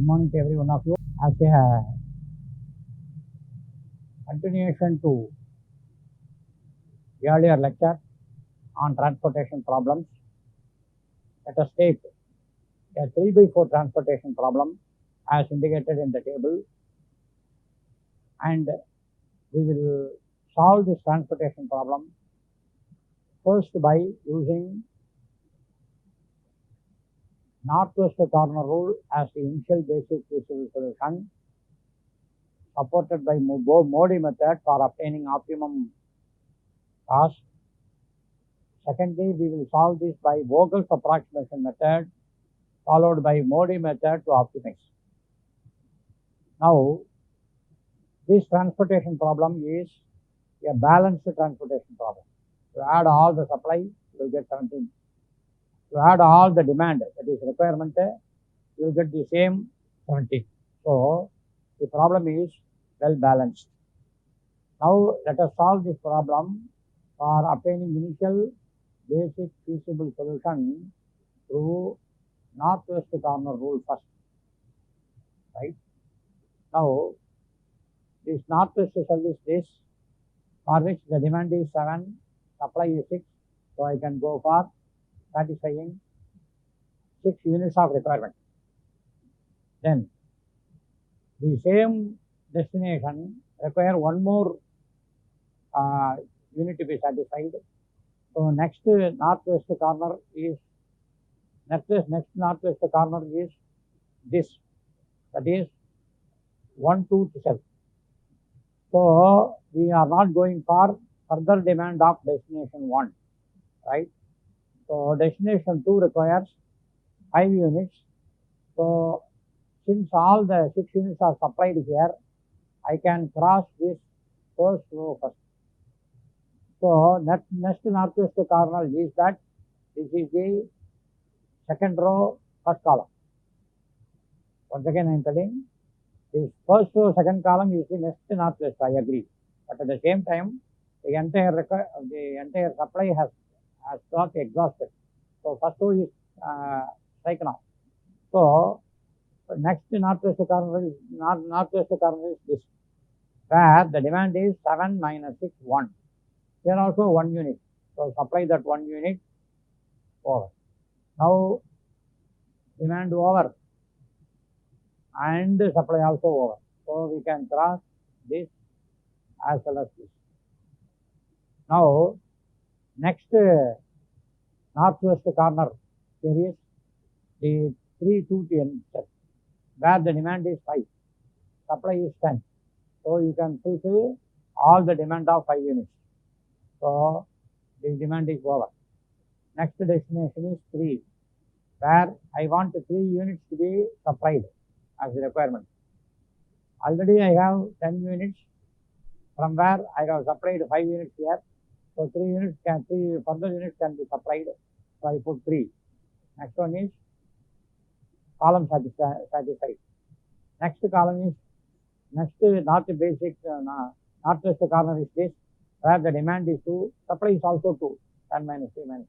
morning to every one of you. As a continuation to the earlier lecture on transportation problems, let us take a 3 by 4 transportation problem as indicated in the table, and we will solve this transportation problem first by using northwest corner rule as the initial basic feasible solution, supported by Modi method for obtaining optimum cost. Secondly, we will solve this by Vogel's approximation method, followed by Modi method to optimize. Now, this transportation problem is a balanced transportation problem. To add all the supply, you will get 17. To add all the demand, that is requirement, you will get the same 17. So, the problem is well balanced. Now, let us solve this problem for obtaining initial basic feasible solution through northwest corner rule first. Right? Now, this northwest cell is this, for which the demand is 7, supply is 6, so I can go for satisfying 6 units of requirement. Then the same destination require one more unit to be satisfied. So next northwest corner is next northwest corner is this, that is 1, 2 cell. So we are not going for further demand of destination 1, right? So destination 2 requires 5 units. So since all the 6 units are supplied here, I can cross this first row first. So next northwest corner is that this is the second row first column. Once again I am telling, this first row second column is the next northwest, I agree. But at the same time, the entire supply has got exhausted. So first row is taken off. So next northwest corner is this, where the demand is 7 minus 6, 1. Here also 1 unit. So supply that 1 unit over. Now demand over and supply also over. So we can cross this as well as this. Now next northwest corner, there is the 3, 2, 10 set, where the demand is 5, supply is 10. So you can fulfill all the demand of 5 units. So the demand is over. Next destination is 3, where I want 3 units to be supplied as a requirement. Already I have 10 units, from where I have supplied 5 units here. So 3 further units can be supplied. So I put 3. Next one is column satisfied. Next column is northwest corner is this, where the demand is 2, supply is also 2, 10 minus 3 minus.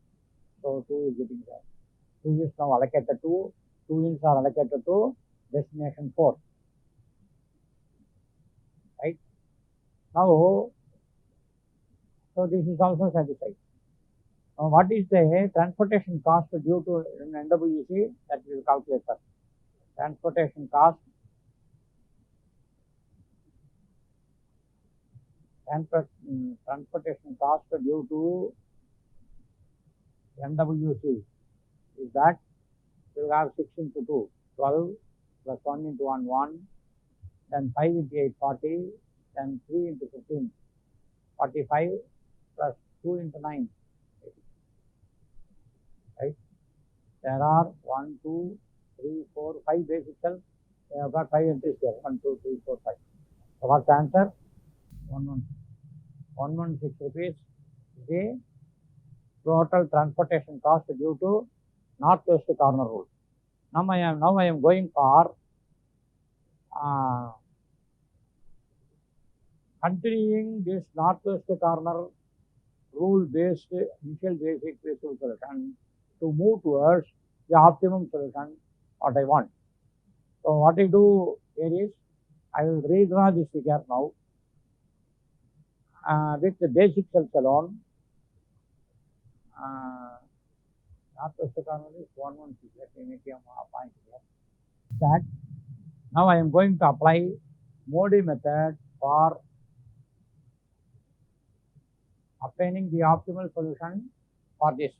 So 2 is getting there. 2 is now allocated to, 2 units are allocated to destination 4. Right? Now, so this is also satisfied. Now what is the transportation cost due to NWC, that we will calculate first. Transportation cost due to NWC is that we will have 6 into 2, 12, plus 1 into 1, 1, then 5 into 8, 40, then 3 into 15, 45, plus 2 into 9, 80. Right? There are 1, 2, 3, 4, 5 basic cells. We have got 5 entries here, 1, 2, 3, 4, 5. So what's the answer? 116 rupees is the total transportation cost due to northwest corner rule. Now I am going for continuing this northwest corner rule based initial basic feasible solution to move towards the optimum solution what I want. So what I do here is, I will redraw this figure now with the basic cells alone. Northwest corner is 116. Let me make a point here. That now I am going to apply Modi method for obtaining the optimal solution for this.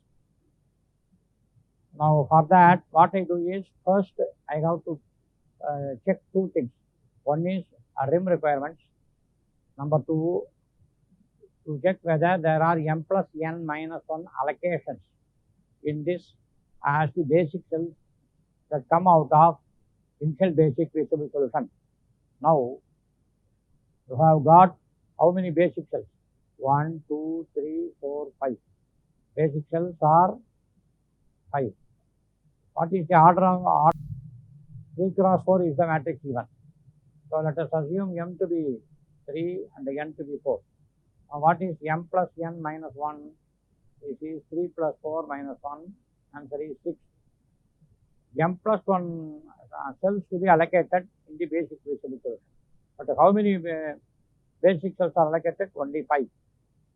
Now for that, what I do is, first I have to check two things. One is rim requirements. Number two, to check whether there are m plus n minus 1 allocations in this as the basic cells that come out of initial basic feasible solution. Now you have got how many basic cells? 1, 2, 3, 4, 5. Basic cells are 5. What is the order of 3 cross 4 is the matrix even. So let us assume m to be 3 and n to be 4. Now what is m plus n minus 1? This is 3 plus 4 minus 1. Answer is 6. M plus 1 cells to be allocated in the basic feasible solution. But how many basic cells are allocated? Only 5.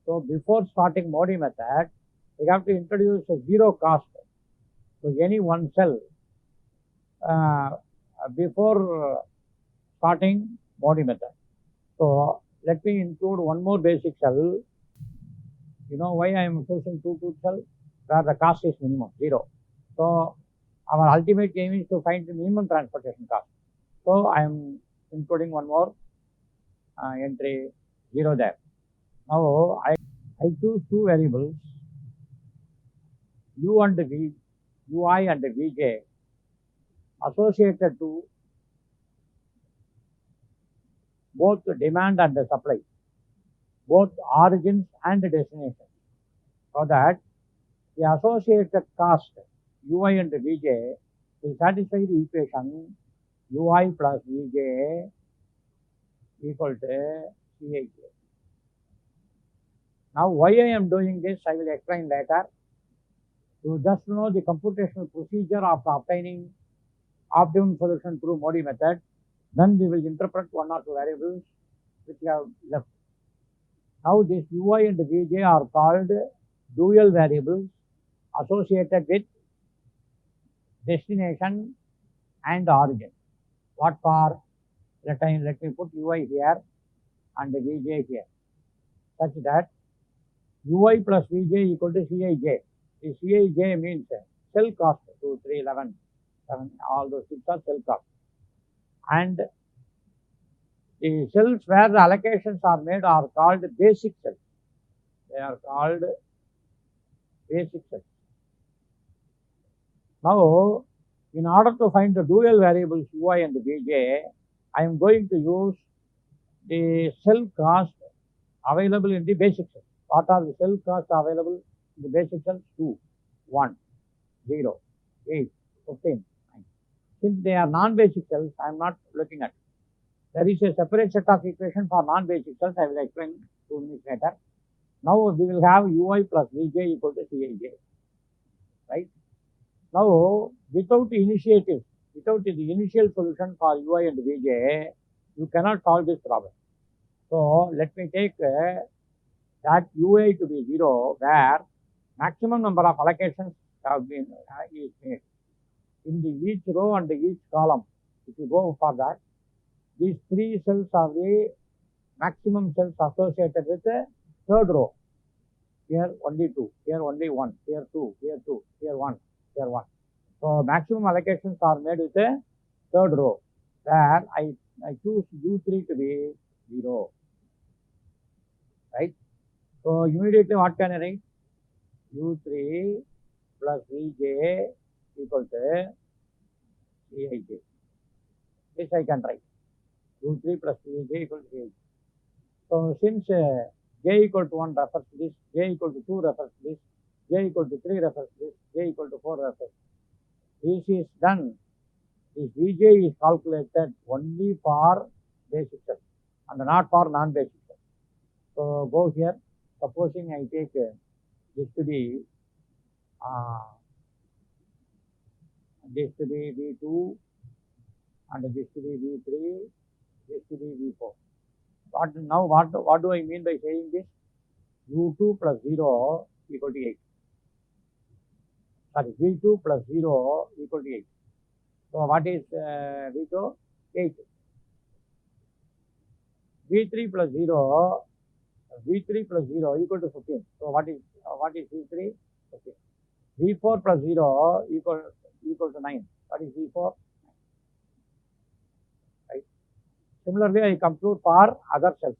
So before starting Modi method, we have to introduce a zero cost to any one cell before starting Modi method. So let me include one more basic cell. You know why I am choosing 2 cell? Where the cost is minimum, 0. So our ultimate aim is to find the minimum transportation cost. So I am including one more entry 0 there. Now I choose two variables, u and v, ui and vj, associated to both demand and supply, both origins and destinations, so that the associated cost ui and vj will satisfy the equation ui plus vj equal to Cij. Now why I am doing this, I will explain later. You just know the computational procedure of obtaining optimum solution through Modi method. Then we will interpret one or two variables which we have left. Now this ui and vj are called dual variables associated with destination and origin. What for? Let me put ui here and vj here, such that ui plus vj equal to Cij. The Cij means cell cost, 2, 3, 11, 7, all those 6 are cell cost. And the cells where the allocations are made are called basic cells. They are called basic cells. Now, in order to find the dual variables ui and vj, I am going to use the cell cost available in the basic cells. What are the cell costs available in the basic cells? 2, 1, 0, 8, 15, 9. Since they are non-basic cells, I am not looking at it. There is a separate set of equation for non-basic cells. I will explain 2 minutes later. Now we will have ui plus vj equal to Cij. Right? Now, without the initiative, without the initial solution for ui and vj, you cannot solve this problem. So let me take that ui to be 0, where maximum number of allocations have been is made in the each row and each column. If you go for that, these 3 cells are the maximum cells associated with the third row. Here only 2, here only 1, here 2, here 2, here 1, here 1. So maximum allocations are made with the third row, where I choose u3 to be 0. Right? So immediately what can I write? u3 plus vj equal to Cij. This I can write. u3 plus vj equal to Cij. So since j equal to 1 refers to this, j equal to 2 refers to this, j equal to 3 refers to this, j equal to 4 refers to this. This is done. This vj is calculated only for basic cells and not for non-basic cells. So go here. Supposing I take this to be v2 and this to be V3, this to be V4. What do I mean by saying this? U2 plus 0 equal to 8. Sorry, V2 plus 0 equal to 8. So what is V2? 8. V3 plus 0, V3 plus 0 equal to 15. So what is V3? 15. V4 plus 0 equal to 9. What is V4? Right. Similarly, I compute for other cells,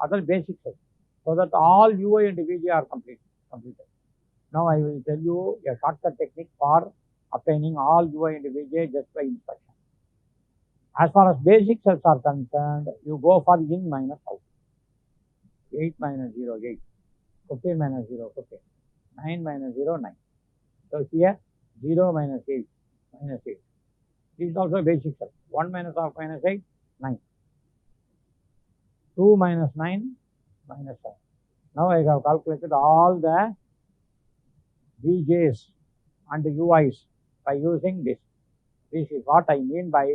other basic cells, so that all Ui and Vj are completed. Now I will tell you a shortcut technique for obtaining all Ui and Vj just by inspection. As far as basic cells are concerned, you go for in minus out. 8 minus 0, 8. 15 minus 0, 15. 9 minus 0, 9. So here 0 minus 8, minus 8. This is also basic cell. 1 minus half minus 8, 9. 2 minus 9, minus 7. Now I have calculated all the Vj's and Ui's by using this. This is what I mean by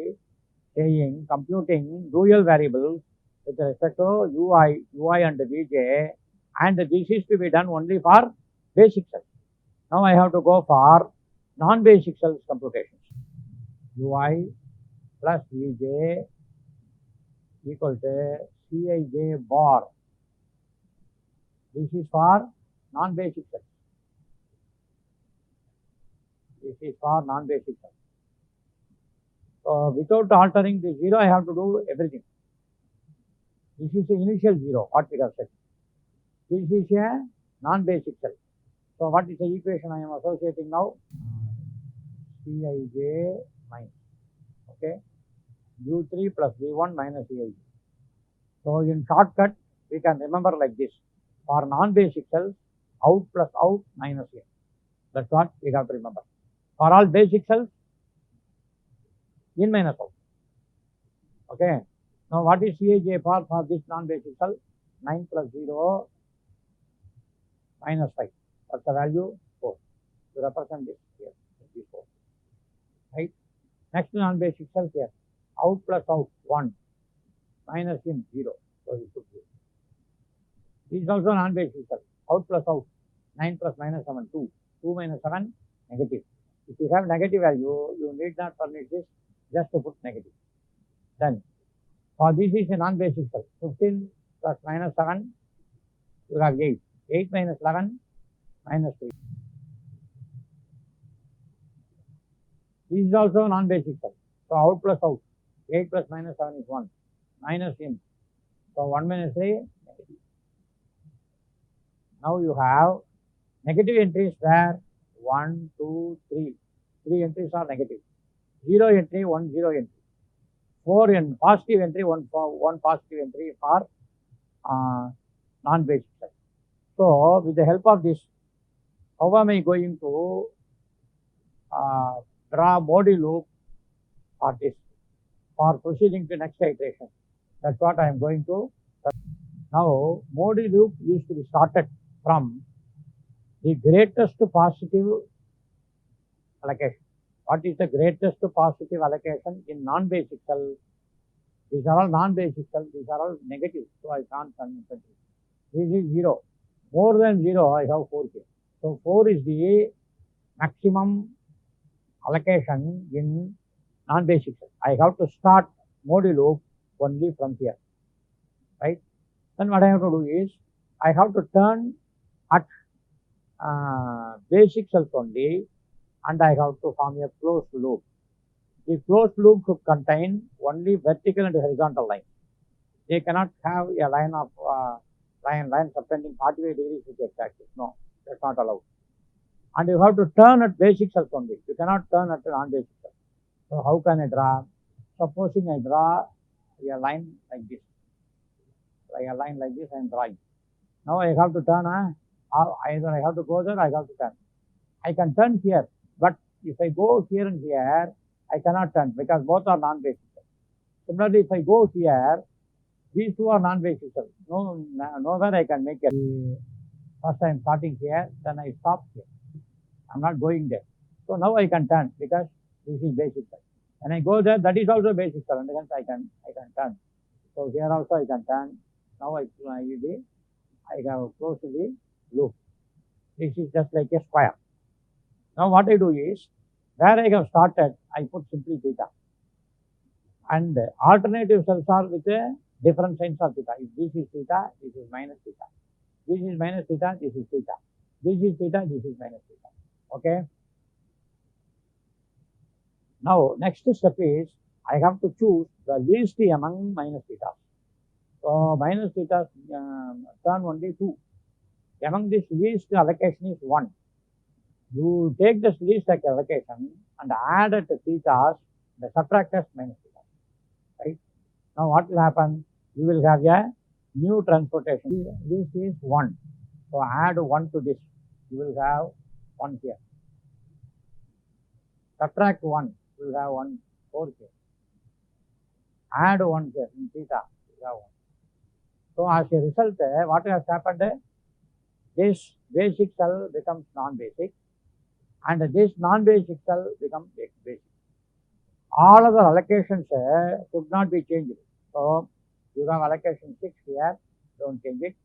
saying computing dual variables with respect to Ui and Vj, and this is to be done only for basic cells. Now I have to go for non-basic cells computations. Ui plus Vj equal to Cij bar. This is for non-basic cells. This is for non-basic cells. So without altering the 0, I have to do everything. This is the initial 0, what we have said. This is a non-basic cell. So what is the equation I am associating now? Cij minus, okay, U3 plus V1 minus Cij. So in shortcut, we can remember like this. For non-basic cells, out plus out minus A. That's what we have to remember. For all basic cells, in minus out. Okay. Now what is Cij for this non-basic cell? 9 plus 0 minus 5. What's the value? 4. To represent this here, this is 4. Right. Next non-basic cells here. Out plus out 1 minus in 0. So you put 0. This is also non-basic cell. Out plus out 9 plus minus 7 2. 2 minus 7 negative. If you have negative value, you need not furnish this, just to put negative. Then for this is a non-basic cell. 15 plus minus 7, you have 8. 8 minus 11 minus 3. This is also non-basic cell. So out plus out. 8 plus minus 7 is 1. Minus in. So 1 minus 3, negative. Now you have negative entries where 1, 2, 3. 3 entries are negative. 0 entry, 1 0 entry. 4 in positive entry, 1 positive entry for non-basic cell. So with the help of this, how am I going to draw Modi loop for this, for proceeding to next iteration? That's what I am going to. Now Modi loop used to be started from the greatest positive allocation. What is the greatest positive allocation in non-basic cell? These are all non-basic cells, these are all negative, so I can't consider. This is 0. More than 0, I have 4 here. So 4 is the maximum allocation in non-basic cell. I have to start Modi loop only from here. Right? Then what I have to do is, I have to turn at basic cells only, and I have to form a closed loop. The closed loop should contain only vertical and horizontal lines. They cannot have a line of line subtending 45 degrees with x axis. No, that's not allowed. And you have to turn at basic cells only. You cannot turn at non-basic cells. So how can I draw? Supposing I draw a line like this. Like a line like this I am drawing. Now I have to turn, either I have to go there, I have to turn. I can turn here, but if I go here and here, I cannot turn because both are non-basic cells. Similarly, if I go here, these two are non-basic cells. Nowhere I can make it. First I am starting here, then I stop here. I am not going there. So now I can turn because this is basic cell. When I go there, that is also basic cell, and hence I can turn. So here also I can turn. Now I have closed the loop. This is just like a square. Now what I do is, where I have started, I put simply theta. And alternative cells are with a different signs of theta. If this is theta, this is minus theta. This is minus theta, this is theta. This is theta, this is minus theta. Okay. Now next step is, I have to choose the least among minus theta. So minus theta turn only 2. Among this least allocation is 1. You take this least allocation and add it to thetas, the subtractors minus theta. Right? Now what will happen? You will have a new transportation. This is 1. So add 1 to this. You will have 1 here. Subtract 1. You will have 1 4 here. Add 1 here in theta. You have 1. So as a result, what has happened? This basic cell becomes non-basic, and this non-basic cell becomes basic. All other allocations should not be changed. So you have allocation 6 here, don't change it.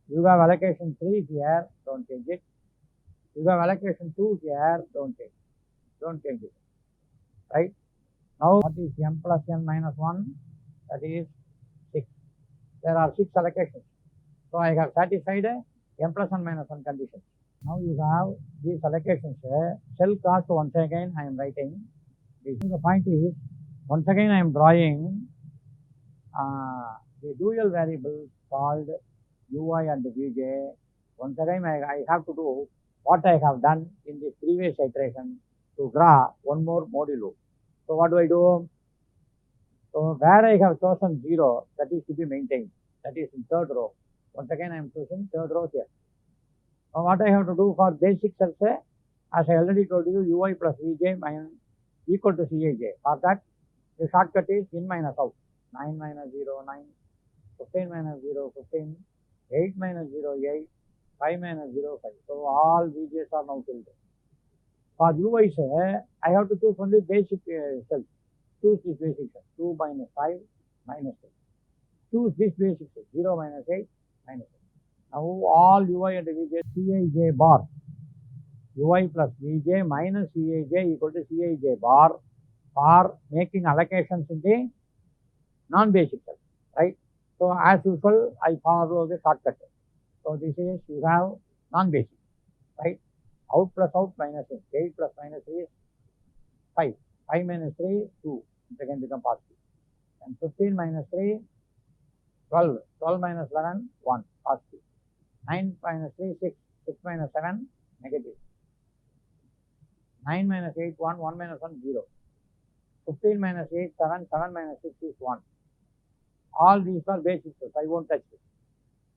You have allocation 3 here, don't change it. You have allocation 2 here, don't change it. Right? Now what is m plus n minus 1? That is 6. There are 6 allocations. So I have satisfied m plus n minus 1 condition. Now you have these allocations. Cell cost once again I am writing. The point is, once again I am drawing the dual variables called ui and vj. Once again I have to do what I have done in the previous iteration to draw one more modulo. So what do I do? So where I have chosen 0, that is to be maintained. That is in third row. Once again I am choosing third row here. Now what I have to do for basic cells, as I already told you, ui plus vj minus equal to Cij. For that, the shortcut is in minus out. 9 minus 0, 9, 15 minus 0, 15, 8 minus 0, 8, 5 minus 0, 5. So all vj's are now filled. For ui's, I have to choose only basic cells. Choose this basic cell. 2 minus 5 minus 6. Choose this basic cell. 0 minus 8 minus 6. Now all ui and vj, Cij bar. ui plus vj minus Cij equal to Cij bar for making allocations in the non-basic cells, right? So as usual, I follow the shortcut. So this is, you have non-basic, right? Out plus out minus 8. 8 plus minus 3 is 5. 5 minus 3, 2. It can become positive. And 15 minus 3, 12. 12 minus 11, 1. Positive. 9 minus 3, 6. 6 minus 7, negative. 9 minus 8, 1. 1 minus 1, 0. 15 minus 8, 7. 7 minus 6 is 1. All these are basic cells. I won't touch it.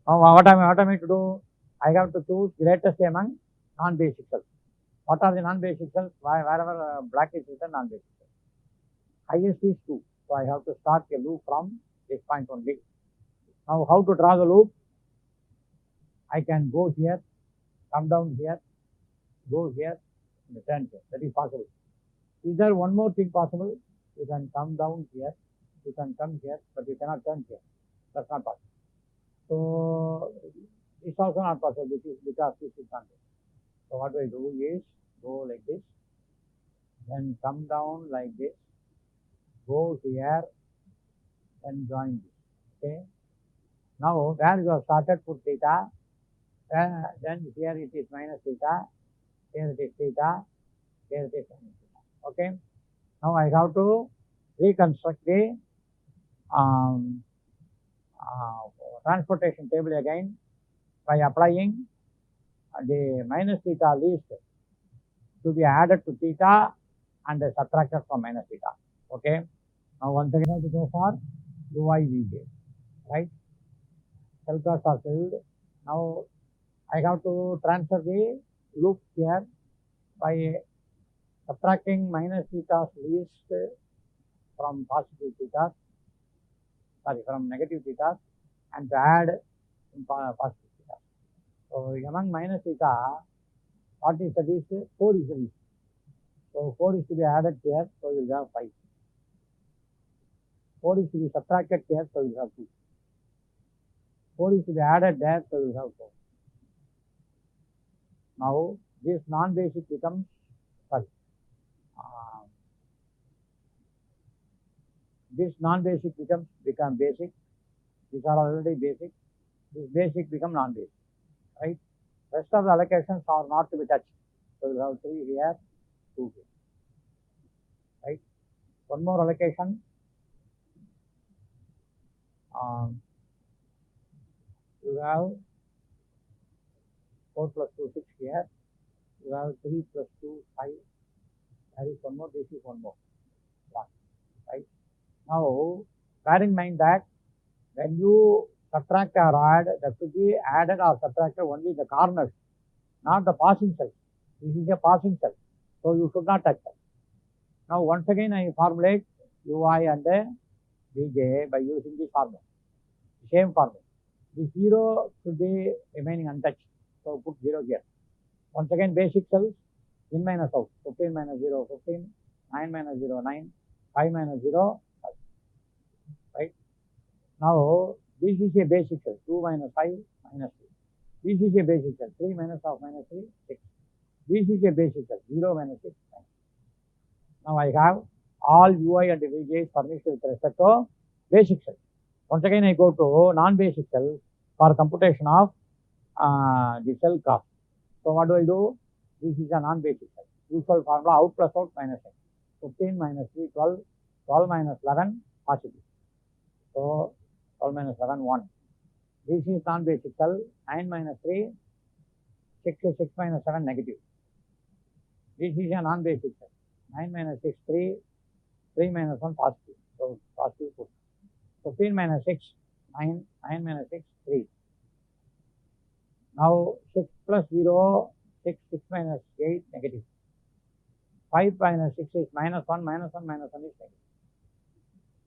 Now what am I to do? I have to choose greatest among non-basic cells. What are the non-basic cells? Wherever black is written, non-basic cells. Highest is 2. So I have to start a loop from this point only. Now how to draw the loop? I can go here, come down here, go here, and return here. That is possible. Is there one more thing possible? You can come down here, you can come here, but you cannot turn here. That's not possible. So it's also not possible because this is not there. So what I do is go like this, then come down like this, go here, and join this. Okay. Now where you have started, put theta, then here it is minus theta, here it is theta, here it is minus theta. Okay. Now I have to reconstruct the transportation table again by applying the minus theta least to be added to theta and subtracted from minus theta. Okay. Now once again I have to go for ui vj, right? Cell costs are filled. Now I have to transfer the loop here by subtracting minus theta's least from positive theta, from negative theta, and to add in positive theta. So among minus theta, what is the least? 4 is the least. So 4 is to be added here, so we will have 5. 4 is to be subtracted here, so we will have 2. 4 is to be added there, so we will have 4. Now this non-basic becomes, sorry, this non-basic become basic. These are already basic. This basic become non-basic, right? Rest of the allocations are not to be touched. So we will have 3 here, 2 here, right? One more allocation. You have 4 plus 2, 6 here. You have 3 plus 2, 5. There is one more, this is one more. 1, right? Now, bear in mind that when you subtract or add, that should be added or subtracted only the corners, not the passing cells. This is a passing cell, so you should not touch that. Now, once again, I formulate ui and vj by using this formula, same formula. The 0 should be remaining untouched, so put 0 here. Once again, basic cells, in minus out, 15 minus 0, 15, 9 minus 0, 9, 5 minus 0, 5, right? Now, this is a basic cell, 2 minus 5 minus 3. This is a basic cell, 3 minus of minus 3, 6. This is a basic cell, 0 minus 6, 9. Now, I have all ui and vj furnished with respect to basic cell. Once again, I go to non-basic cell for computation of the cell cost. So, what do? This is a non-basic cell. Usual formula, out plus out minus x. 15 minus 3, 12, 12 minus 11, positive. So, 12 minus 11, 1. This is non-basic cell, 9 minus 3, 6, 6 minus 7, negative. This is a non-basic cell, 9 minus 6, 3, 3 minus 1, positive. So, positive put. 15 minus 6, 9, 9 minus 6, 3. Now, 6 plus 0, 6, 6 minus 8, negative. 5 minus 6 is minus 1, minus 1, minus 1 is negative.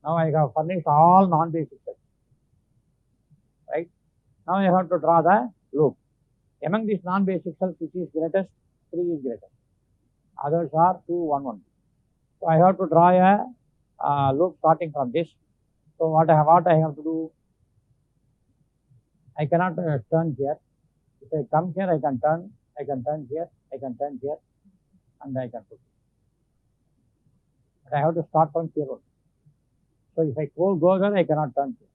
Now, I have furnished all non-basic cells, right? Now, I have to draw the loop. Among these non-basic cells, which is greatest? 3 is greatest. Others are 2, 1, 1. So, I have to draw a loop starting from this. So, what I have to do? I cannot turn here. If I come here, I can turn here, I can turn here, and I can put it. But I have to start from here only. So, if I go here, I cannot turn here.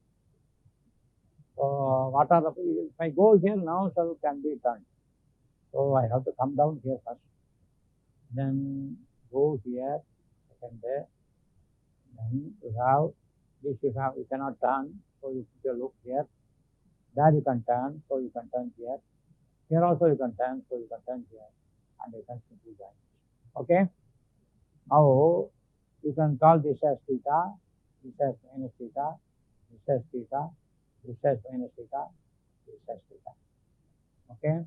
So, if I go here now, cell can be turned. So, I have to come down here first. Then go here, second there. Then you have this, you cannot turn, so you put your loop here. There you can turn, so you can turn here. Here also you can turn, so you can turn here, and you can simply join. Okay. Now you can call this as theta, this as minus theta, this as theta, this as minus theta, this as theta. Okay,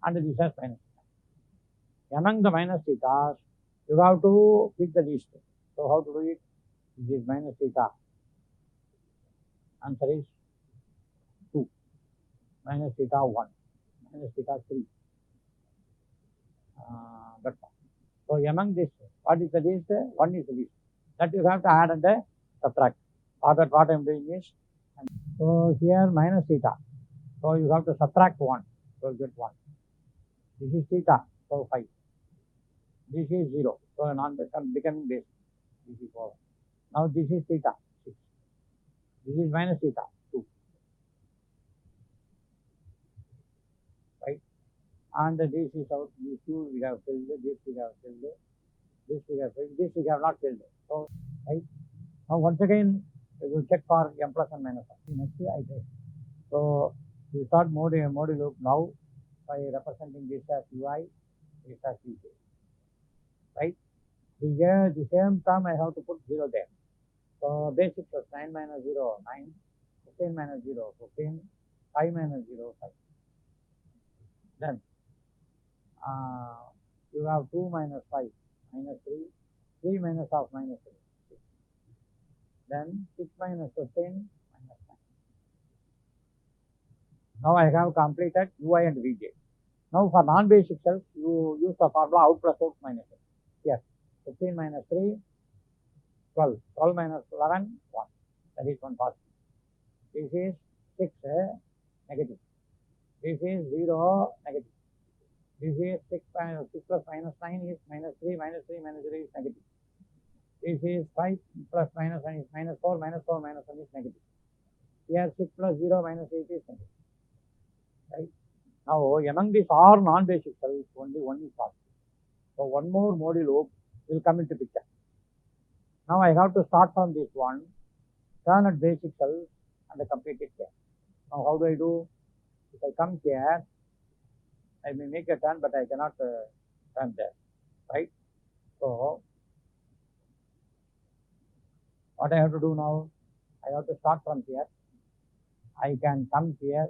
and this as minus theta. Among the minus thetas, you have to pick the least. So how to do it? This is minus theta. Answer is 2. Minus theta 1. Minus theta 3. That's all. So among this, what is the least? 1 is the least. That you have to add and subtract. What I am doing is, so here minus theta. So you have to subtract 1. So you get 1. This is theta. So 5. This is 0. So becoming base. This is 4. Now this is theta. 6. This is minus theta. 2. Right? And this is out. These 2 we have filled. This we have filled. This we have filled. This we have not filled. So, right? Now once again, we will check for m plus and minus 1. Next iteration. So we start mode loop now by representing this as ui, this as vj. Right? Here the same term I have to put 0 there. So basic was 9 minus 0, 9, 15 minus 0, 15, 5 minus 0, 5. Then you have 2 minus 5, minus 3, 3 minus of minus 3. 6. Then 6 minus 15, minus 9. Now I have completed ui and vj. Now for non-basic cells, you use the formula out plus out minus x. Yes. 15 minus 3, 12. 12 minus 11, 1. That is one positive. This is 6 negative. This is 0 negative. This is 6 plus minus 9 is minus 3 minus 3 minus 0 is negative. This is 5 plus minus 1 is minus 4 minus 4 minus 1 is negative. Here 6 plus 0 minus 8 is negative. Right? Now among these all non-basic cells, only one is positive. So one more Modi loop will come into picture. Now I have to start from this one, turn at basic cells and complete it here. Now how do I do? If I come here, I may make a turn, but I cannot turn there, right? So what I have to do now? I have to start from here. I can come here,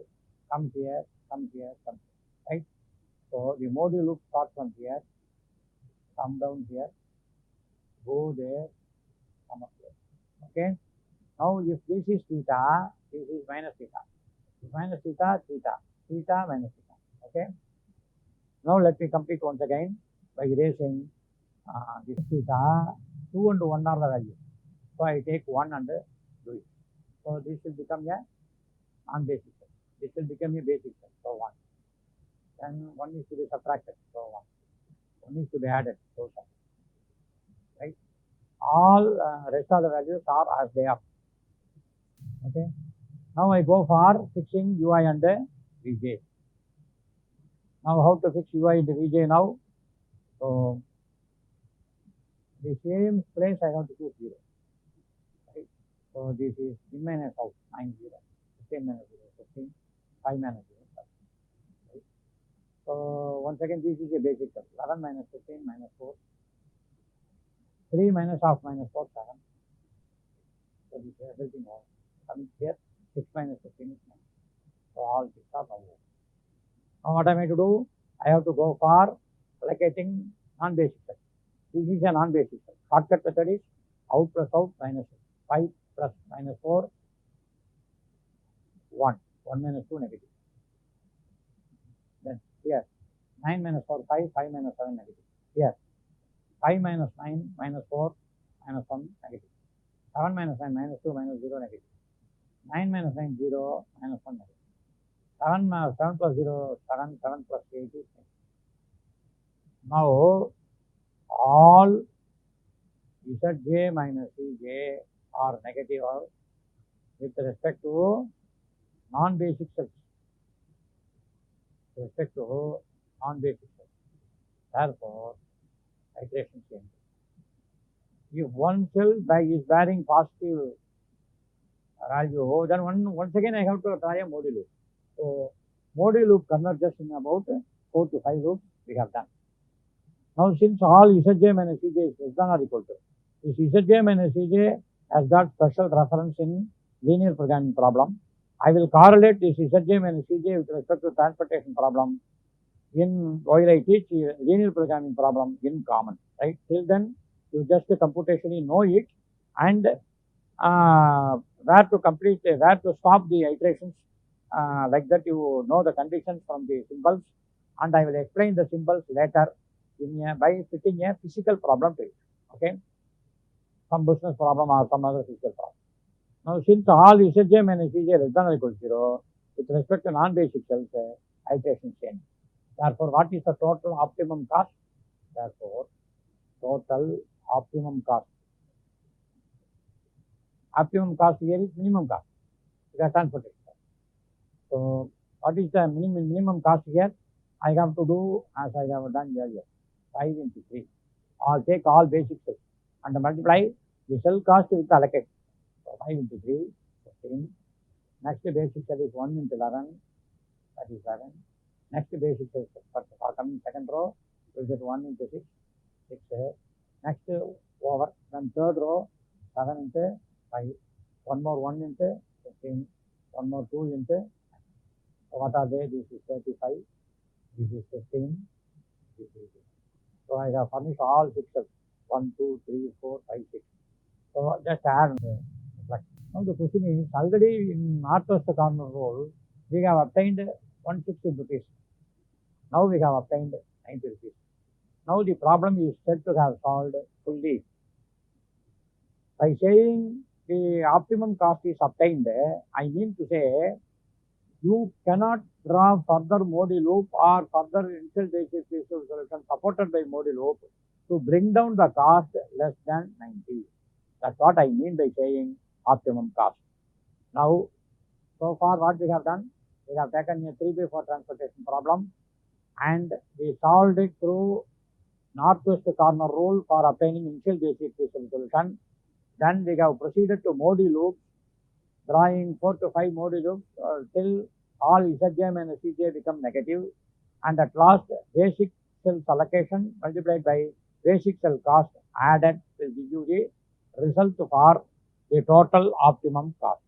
come here, come here, come here, right? So the Modi loop starts from here, come down here, go there, come up here. Okay. Now if this is theta, this is minus theta. Minus theta, theta, theta minus theta. Okay. Now let me complete once again by erasing this theta. 2 and 1 are the values. So I take 1 and do it. So this will become a non-basic cell. This will become a basic cell. So 1. Then 1 is to be subtracted. So 1. 1 is to be added. So 7. Right. All rest of the values are as they are. Okay. Now I go for fixing ui and vj. Now how to fix ui and vj now? So the same place I have to choose 0. Right. So this is in minus out 9 0, 15 minus 0, 15, 5 minus 0. Right. So once again this is a basic cell. 11 minus 15 minus 4. 3 minus half minus 4, 7. So this is everything all coming here. 6 minus 15 is 9. So all 6 are now. Now what am I to do? I have to go for allocating non-basic cell. This is a non-basic cell. Shortcut method is out plus out minus 5 plus minus 4, 1. 1 minus 2 negative. Then here 9 minus 4, 5, 5 minus 7 negative. Here 5 minus 9 minus 4 minus 1 negative. 7 minus 9 minus 2 minus 0 negative. 9 minus 9 0 minus 1 negative. 7 plus 0 7, 7 plus 8 is 9. Now all Zj minus Cj are negative with respect to non-basic cells. With respect to non-basic cells. Therefore, iteration change. If one cell is bearing positive value, then once again I have to try a Modi loop. So Modi loop converges in about 4 to 5 loops we have done. Now since all Zj minus Cj is less than or equal to, this Zj minus Cj has got special reference in linear programming problem. I will correlate this Zj minus Cj with respect to transportation problem in while I teach linear programming problem in common. Right? Till then you just computationally know it and where to stop the iterations, like that you know the conditions from the symbols, and I will explain the symbols later by fitting a physical problem to it. Okay, some business problem or some other physical problem. Now since all Zj minus Cj less than or equal to 0, with respect to non-basic cells, iteration change. Therefore, what is the total optimum cost? Therefore, total optimum cost. Optimum cost here is minimum cost. Because transportation. So what is the minimum cost here? I have to do as I have done earlier. 5 into 3. I'll take all basic cells and multiply the cell cost with the allocate. So 5 into 3, 15. Next basic cell is 1 into 11, that is 7. Next basic cell for coming second row is 1 into 6, 6. Next over, then third row 7 into 5. One more 1 into 15. One more 2 into 9. So what are they? This is 35. This is 15. This is 8. So I have furnished all 6 cells. 1, 2, 3, 4, 5, 6. So just add. Now the question is, already in northwest corner rule, we have obtained 160 rupees. Now we have obtained 90 rupees. Now the problem is said to have solved fully. By saying the optimum cost is obtained, I mean to say you cannot draw further Modi loop or further initial basic solution supported by Modi loop to bring down the cost less than 90. That's what I mean by saying optimum cost. Now, so far what we have done, we have taken a 3/4 transportation problem and we solved it through northwest corner rule for obtaining initial basic solution. Then we have proceeded to Modi loops, drawing 4 to 5 Modi loops till all Zj minus Cj become negative, and at last basic cell allocation multiplied by basic cell cost added will give you the result for the total optimum cost.